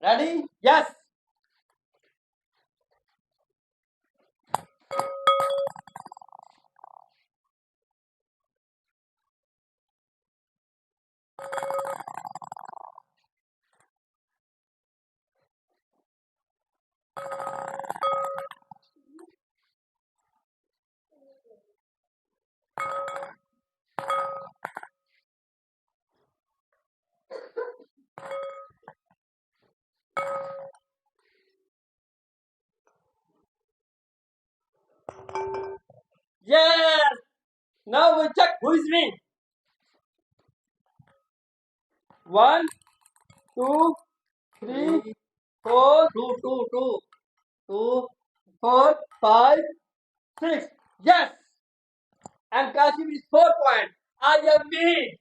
Ready? Yes. Yes. Now we check who is win. One, two, three, four, two, 4, 5, 6. Yes. And Kashif is 4 points. I am win.